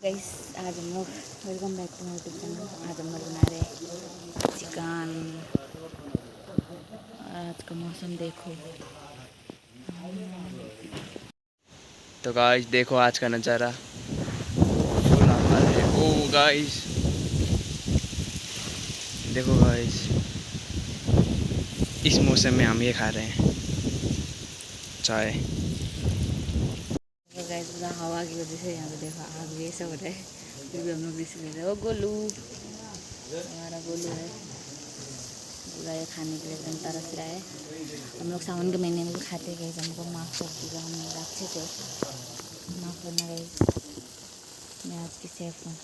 Guys आज हम लोग welcome back to my YouTube channel. आज हम लोग बना रहे चिकन। आज का मौसम देखो। तो गाइस देखो आज का नज़ारा। ओ गाइस देखो गाइस, इस मौसम में हम ये खा रहे हैं चाय। तो गाइस पूरा हवा की वजह से यहाँ पे देखो आग ये सब हो रहा है, फिर भी हम लोग रिस्क ले रहे हैं। वो गोलू, हमारा गोलू है, पूरा ये खाने के लिए एकदम तरस रहा है। हम लोग सावन के महीने में भी खाते गए, हमको माफ़ कर दीजिए, हम लोग अच्छे थे, माफ़ करना गाइस। मैं आज की सेफ हूँ।